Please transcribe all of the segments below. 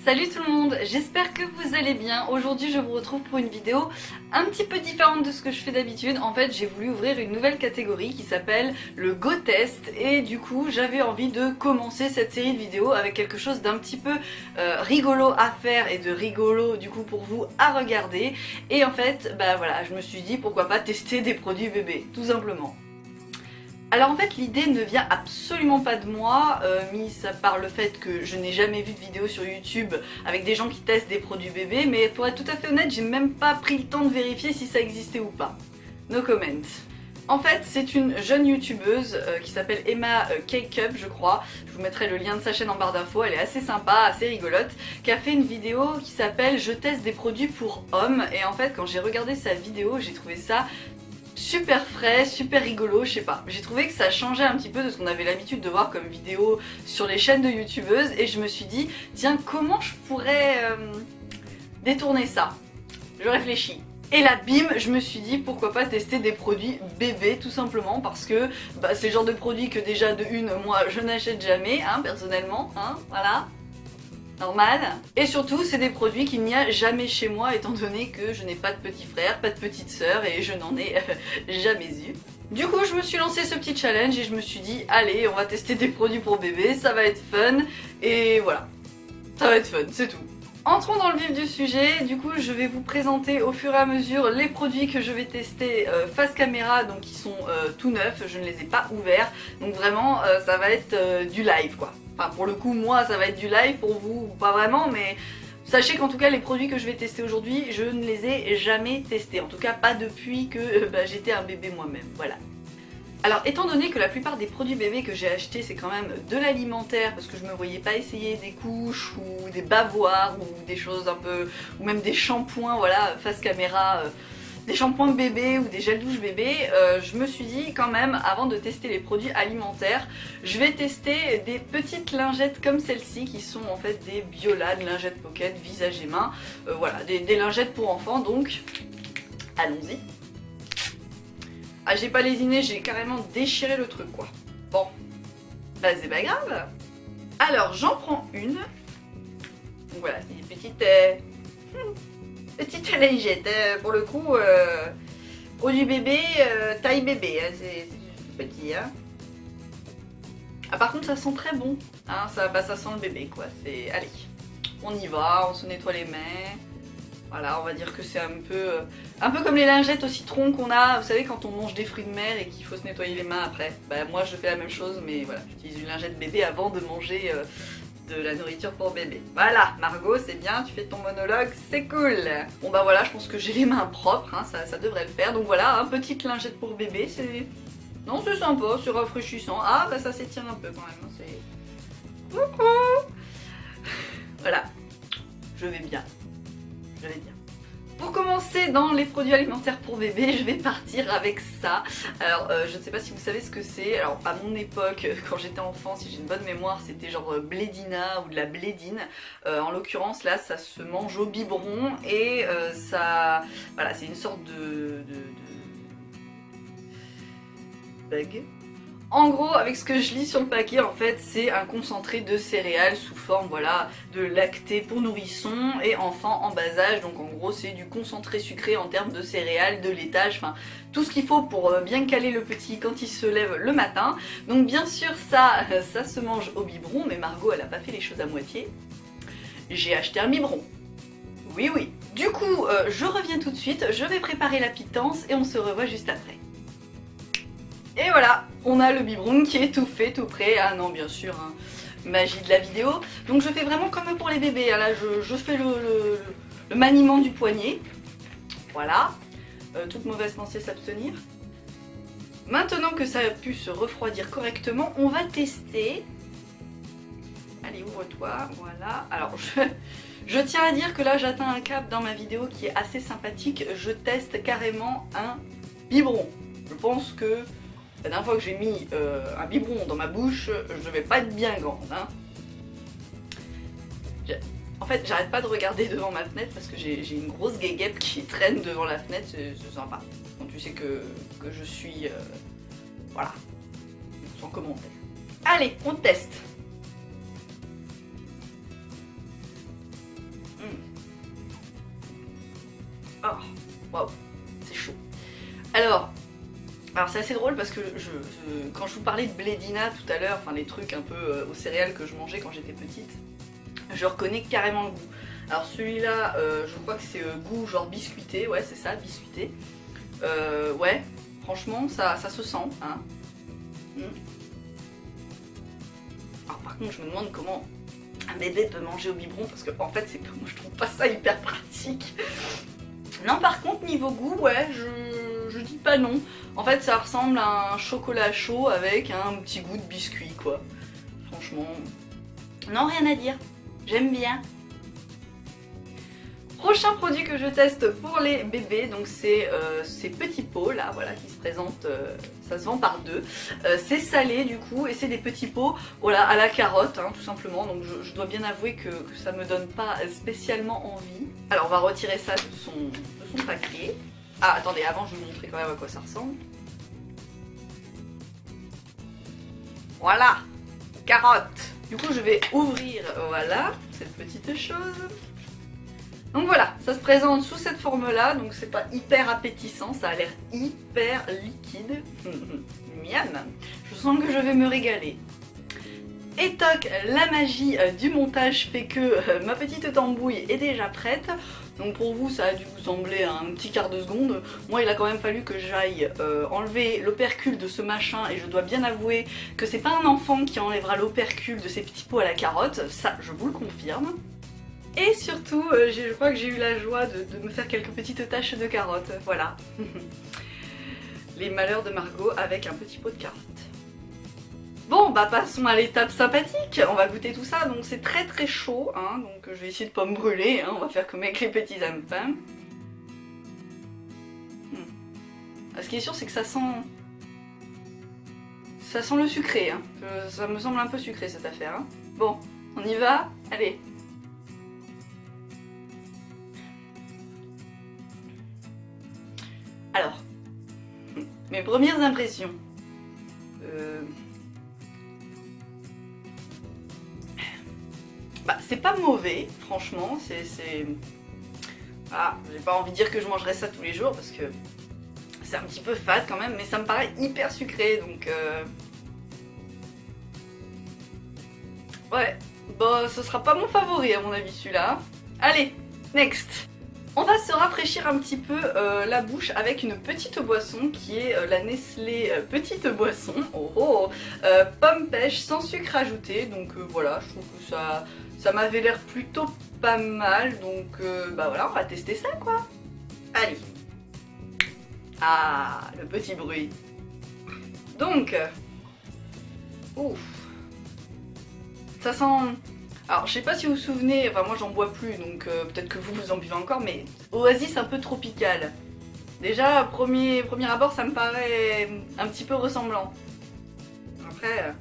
Salut tout le monde, j'espère que vous allez bien. Aujourd'hui je vous retrouve pour une vidéo un petit peu différente de ce que je fais d'habitude. En fait j'ai voulu ouvrir une nouvelle catégorie qui s'appelle le Go Test et du coup j'avais envie de commencer cette série de vidéos avec quelque chose d'un petit peu rigolo à faire et de rigolo du coup pour vous à regarder. Et en fait bah voilà, je me suis dit pourquoi pas tester des produits bébés tout simplement. Alors en fait l'idée ne vient absolument pas de moi, mis à part le fait que je n'ai jamais vu de vidéo sur YouTube avec des gens qui testent des produits bébés, mais pour être tout à fait honnête, j'ai même pas pris le temps de vérifier si ça existait ou pas. No comment. En fait, c'est une jeune youtubeuse qui s'appelle Emma Cakeup, je crois. Je vous mettrai le lien de sa chaîne en barre d'infos, elle est assez sympa, assez rigolote, qui a fait une vidéo qui s'appelle Je teste des produits pour hommes. Et en fait, quand j'ai regardé sa vidéo, j'ai trouvé ça super frais, super rigolo, je sais pas. J'ai trouvé que ça changeait un petit peu de ce qu'on avait l'habitude de voir comme vidéo sur les chaînes de youtubeuses et je me suis dit, tiens, comment je pourrais détourner ça? Je réfléchis. Et là, bim, je me suis dit pourquoi pas tester des produits bébés tout simplement parce que bah, c'est le genre de produit que déjà de une, moi je n'achète jamais, hein, personnellement, hein, voilà. Normal. Et surtout, c'est des produits qu'il n'y a jamais chez moi étant donné que je n'ai pas de petit frère, pas de petite sœur et je n'en ai jamais eu. Du coup, je me suis lancé ce petit challenge et je me suis dit, allez, on va tester des produits pour bébé, ça va être fun. Et voilà, ça va être fun, c'est tout. Entrons dans le vif du sujet, du coup je vais vous présenter au fur et à mesure les produits que je vais tester face caméra, donc qui sont tout neufs, je ne les ai pas ouverts, donc vraiment ça va être du live quoi. Enfin pour le coup moi ça va être du live, pour vous pas vraiment, mais sachez qu'en tout cas les produits que je vais tester aujourd'hui je ne les ai jamais testés, en tout cas pas depuis que j'étais un bébé moi-même, voilà. Alors étant donné que la plupart des produits bébés que j'ai achetés c'est quand même de l'alimentaire parce que je me voyais pas essayer des couches ou des bavoirs ou des choses un peu, ou même des shampoings, voilà, face caméra, des shampoings bébés ou des gels douche bébés, je me suis dit quand même avant de tester les produits alimentaires, je vais tester des petites lingettes comme celle-ci qui sont en fait des Biola, de lingettes pocket, visage et main, voilà, des lingettes pour enfants donc allons-y. Ah j'ai pas lésiné, j'ai carrément déchiré le truc quoi. Bon, bah c'est pas grave. Alors j'en prends une. Donc voilà, c'est des petites petites lingettes. Pour le coup, produit bébé, taille bébé, hein, c'est petit. Hein. Ah par contre ça sent très bon. Hein, ça sent le bébé quoi. C'est allez, on y va, on se nettoie les mains. Voilà, on va dire que c'est un peu comme les lingettes au citron qu'on a, vous savez, quand on mange des fruits de mer et qu'il faut se nettoyer les mains après. Bah moi je fais la même chose, mais voilà, j'utilise une lingette bébé avant de manger de la nourriture pour bébé. Voilà, Margot, c'est bien, tu fais ton monologue, c'est cool. Bon bah voilà, je pense que j'ai les mains propres, hein, ça devrait le faire. Donc voilà, hein, petite lingette pour bébé, c'est... Non, c'est sympa, c'est rafraîchissant. Ah bah ça s'étire un peu quand même, hein, c'est... Coucou. Voilà, je vais bien. Pour commencer dans les produits alimentaires pour bébé, je vais partir avec ça. Alors je ne sais pas si vous savez ce que c'est. Alors à mon époque, quand j'étais enfant, si j'ai une bonne mémoire, c'était genre Blédina ou de la Blédine. En l'occurrence là, ça se mange au biberon et ça... Voilà, c'est une sorte de bug. En gros, avec ce que je lis sur le paquet, en fait, c'est un concentré de céréales sous forme, voilà, de lacté pour nourrissons et enfants en bas âge. Donc en gros, c'est du concentré sucré en termes de céréales, de laitage, enfin, tout ce qu'il faut pour bien caler le petit quand il se lève le matin. Donc bien sûr, ça se mange au biberon, mais Margot, elle a pas fait les choses à moitié. J'ai acheté un biberon. Oui, oui. Du coup, je reviens tout de suite, je vais préparer la pitance et on se revoit juste après. Et voilà, on a le biberon qui est tout fait, tout prêt. Ah non, bien sûr, hein, magie de la vidéo. Donc je fais vraiment comme pour les bébés. Hein. Là, je fais le maniement du poignet. Voilà. Toute mauvaise pensée s'abstenir. Maintenant que ça a pu se refroidir correctement, on va tester. Allez, ouvre-toi. Voilà. Alors, je tiens à dire que là, j'atteins un cap dans ma vidéo qui est assez sympathique. Je teste carrément un biberon. Je pense que... La dernière fois que j'ai mis un biberon dans ma bouche, je vais pas être bien grande. Hein. En fait, j'arrête pas de regarder devant ma fenêtre parce que j'ai une grosse guéguette qui traîne devant la fenêtre, c'est sympa. Quand tu sais que je suis... voilà, sans commentaire. Allez, on teste. Oh, waouh, c'est chaud. Alors c'est assez drôle parce que quand je vous parlais de Blédina tout à l'heure, enfin les trucs un peu aux céréales que je mangeais quand j'étais petite, je reconnais carrément le goût. Alors celui-là, je crois que c'est goût genre biscuité, ouais c'est ça, biscuité. Ouais, franchement ça se sent, hein. Alors par contre je me demande comment un bébé peut manger au biberon parce que en fait c'est que moi je trouve pas ça hyper pratique. Non par contre niveau goût, ouais, je dis pas non. En fait ça ressemble à un chocolat chaud avec un petit goût de biscuit quoi. Franchement, non rien à dire, j'aime bien. Prochain produit que je teste pour les bébés, donc c'est ces petits pots là, voilà, qui se présentent, ça se vend par deux. C'est salé du coup et c'est des petits pots, voilà, à la carotte, hein, tout simplement. Donc je dois bien avouer que ça me donne pas spécialement envie. Alors on va retirer ça de son paquet. Ah attendez, avant je vais vous montrer quand même à quoi ça ressemble. Voilà, carotte. Du coup je vais ouvrir, voilà, cette petite chose. Donc voilà, ça se présente sous cette forme-là, donc c'est pas hyper appétissant, ça a l'air hyper liquide. Miam. Je sens que je vais me régaler. Et toc, la magie du montage fait que ma petite tambouille est déjà prête. Donc pour vous, ça a dû vous sembler un petit quart de seconde. Moi, il a quand même fallu que j'aille enlever l'opercule de ce machin, et je dois bien avouer que c'est pas un enfant qui enlèvera l'opercule de ces petits pots à la carotte, ça je vous le confirme. Et surtout, je crois que j'ai eu la joie de me faire quelques petites taches de carottes, voilà. Les malheurs de Margot avec un petit pot de carottes. Bon, bah passons à l'étape sympathique, on va goûter tout ça, donc c'est très très chaud, hein, donc je vais essayer de pas me brûler, hein, on va faire comme avec les petits enfants. Ce qui est sûr, c'est que ça sent le sucré, hein. Ça me semble un peu sucré cette affaire. Hein. Bon, on y va, allez. Alors, mes premières impressions. Bah, c'est pas mauvais, franchement. Ah, j'ai pas envie de dire que je mangerais ça tous les jours parce que c'est un petit peu fade quand même, mais ça me paraît hyper sucré donc. Ouais, bon, ce sera pas mon favori à mon avis celui-là. Allez, next! On va se rafraîchir un petit peu la bouche avec une petite boisson qui est la Nestlé Petite Boisson. Pomme pêche sans sucre ajouté. Donc voilà, je trouve que ça m'avait l'air plutôt pas mal. Donc bah voilà, on va tester ça quoi. Allez. Ah, le petit bruit. Donc, ouf. Ça sent... Alors je sais pas si vous vous souvenez, enfin moi j'en bois plus donc peut-être que vous en buvez encore, mais oasis un peu tropical. Déjà premier abord ça me paraît un petit peu ressemblant. Après,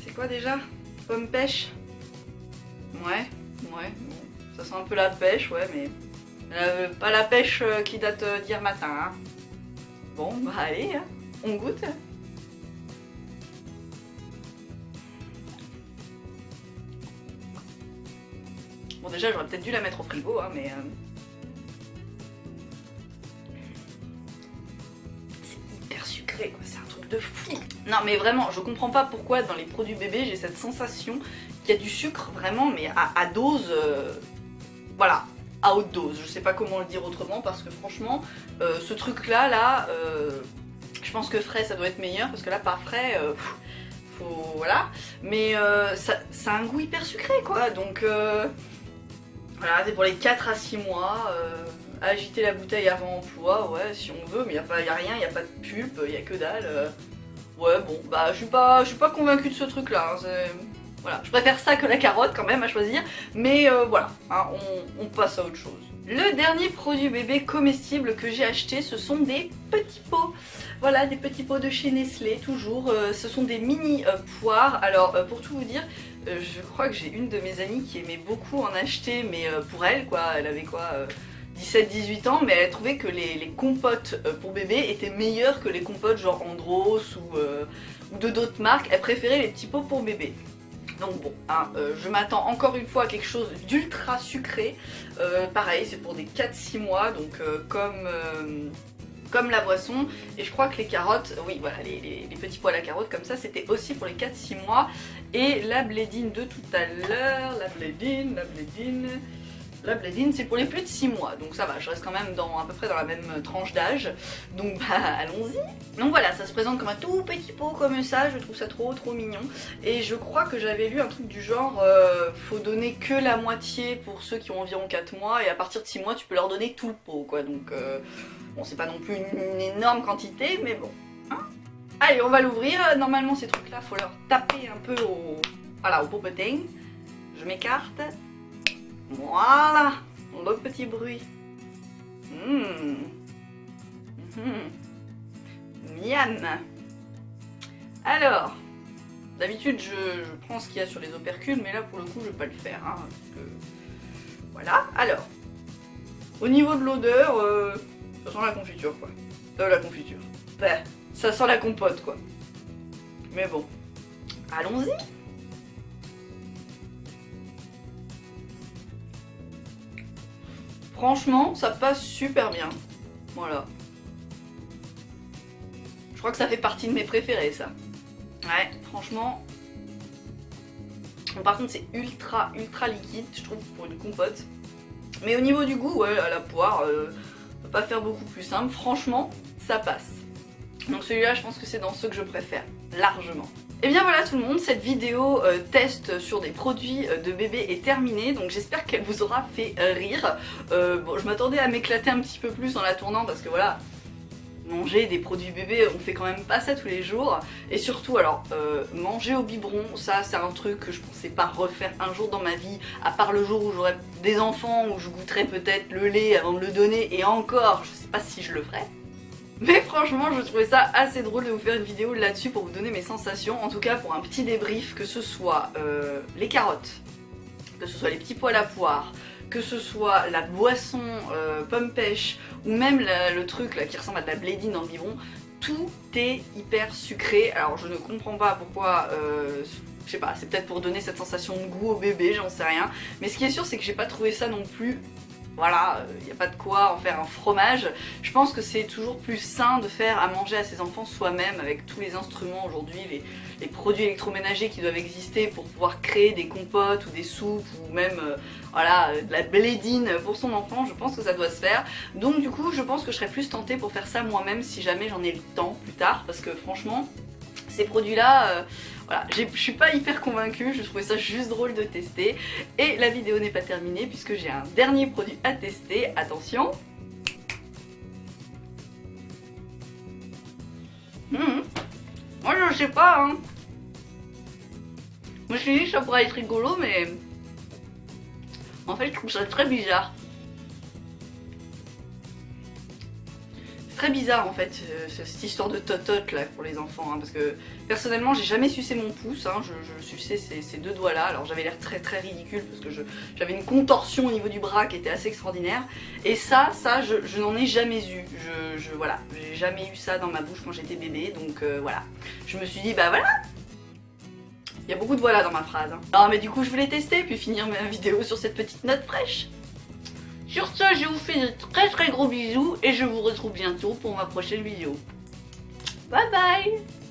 c'est quoi déjà? Pomme pêche? Ouais, bon, ça sent un peu la pêche, ouais, mais pas la pêche qui date d'hier matin. Hein. Bon, bah allez, hein, on goûte. Bon déjà j'aurais peut-être dû la mettre au frigo, hein, mais... C'est hyper sucré quoi, c'est un truc de fou. Non mais vraiment, je comprends pas pourquoi dans les produits bébés j'ai cette sensation qu'il y a du sucre vraiment, mais à dose... Voilà, à haute dose. Je sais pas comment le dire autrement parce que franchement, ce truc là, je pense que frais ça doit être meilleur parce que là pas frais... voilà, mais ça a un goût hyper sucré quoi, donc... Voilà, c'est pour les 4 à 6 mois, agiter la bouteille avant emploi, ouais, si on veut, mais y a rien, y a pas de pulpe, y a que dalle. Ouais, bon, bah je suis pas convaincue de ce truc-là. Hein, voilà, je préfère ça que la carotte quand même à choisir, mais voilà, hein, on passe à autre chose. Le dernier produit bébé comestible que j'ai acheté, ce sont des petits pots. Voilà, des petits pots de chez Nestlé, toujours. Ce sont des mini poires. Alors, pour tout vous dire, je crois que j'ai une de mes amies qui aimait beaucoup en acheter, mais pour elle, quoi, elle avait quoi 17-18 ans, mais elle trouvait que les compotes pour bébé étaient meilleures que les compotes genre Andros ou de d'autres marques. Elle préférait les petits pots pour bébé. Donc bon, hein, je m'attends encore une fois à quelque chose d'ultra sucré. Pareil, c'est pour des 4-6 mois, donc comme la boisson. Et je crois que les carottes, oui voilà, les petits pois à la carotte comme ça, c'était aussi pour les 4-6 mois. Et la blédine de tout à l'heure, la blédine, c'est pour les plus de 6 mois, donc ça va, je reste quand même à peu près dans la même tranche d'âge, donc bah allons-y. Donc voilà, ça se présente comme un tout petit pot comme ça, je trouve ça trop mignon, et je crois que j'avais lu un truc du genre, faut donner que la moitié pour ceux qui ont environ 4 mois, et à partir de 6 mois tu peux leur donner tout le pot quoi, donc bon c'est pas non plus une énorme quantité, mais bon. Hein, allez, on va l'ouvrir, normalement ces trucs là, faut leur taper un peu au popotin, je m'écarte. Voilà, le petit bruit. Miam. Alors, d'habitude je prends ce qu'il y a sur les opercules, mais là pour le coup je vais pas le faire. Hein, parce que... Voilà, alors, au niveau de l'odeur, ça sent la confiture quoi. La confiture. Bah, ça sent la compote quoi. Mais bon, allons-y. Franchement, ça passe super bien. Voilà. Je crois que ça fait partie de mes préférés, ça. Ouais, franchement. Bon, par contre, c'est ultra liquide, je trouve, pour une compote. Mais au niveau du goût, ouais, à la poire, on peut pas faire beaucoup plus simple. Franchement, ça passe. Donc celui-là, je pense que c'est dans ceux que je préfère, largement. Et bien voilà tout le monde, cette vidéo test sur des produits de bébé est terminée, donc j'espère qu'elle vous aura fait rire. Bon, je m'attendais à m'éclater un petit peu plus en la tournant parce que voilà, manger des produits bébés, on fait quand même pas ça tous les jours. Et surtout, alors, manger au biberon, ça c'est un truc que je pensais pas refaire un jour dans ma vie, à part le jour où j'aurai des enfants, où je goûterai peut-être le lait avant de le donner, et encore, je sais pas si je le ferai. Mais franchement, je trouvais ça assez drôle de vous faire une vidéo là-dessus pour vous donner mes sensations. En tout cas, pour un petit débrief, que ce soit les carottes, que ce soit les petits pois à la poire, que ce soit la boisson pomme pêche, ou même le truc là qui ressemble à de la blédine dans le biberon, tout est hyper sucré. Alors je ne comprends pas pourquoi... je sais pas, c'est peut-être pour donner cette sensation de goût au bébé, j'en sais rien. Mais ce qui est sûr, c'est que j'ai pas trouvé ça non plus... Voilà, il n'y a pas de quoi en faire un fromage. Je pense que c'est toujours plus sain de faire à manger à ses enfants soi-même avec tous les instruments aujourd'hui, les produits électroménagers qui doivent exister pour pouvoir créer des compotes ou des soupes ou même voilà, de la blédine pour son enfant. Je pense que ça doit se faire. Donc du coup, je pense que je serais plus tentée pour faire ça moi-même si jamais j'en ai le temps plus tard, parce que franchement, ces produits-là... Voilà, je suis pas hyper convaincue, je trouvais ça juste drôle de tester. Et la vidéo n'est pas terminée puisque j'ai un dernier produit à tester. Attention. Moi je sais pas hein. Je me suis dit que ça pourrait être rigolo mais... En fait je trouve ça très bizarre. Très bizarre en fait cette histoire de totote là pour les enfants hein, parce que personnellement j'ai jamais sucé mon pouce hein, je suçais ces deux doigts là, alors j'avais l'air très ridicule parce que j'avais une contorsion au niveau du bras qui était assez extraordinaire et ça je n'en ai jamais eu, voilà, j'ai jamais eu ça dans ma bouche quand j'étais bébé donc voilà, je me suis dit bah voilà. Il y a beaucoup de voilà dans ma phrase hein. Non mais du coup je voulais tester puis finir ma vidéo sur cette petite note fraîche. Sur ce, je vous fais de très gros bisous et je vous retrouve bientôt pour ma prochaine vidéo. Bye bye!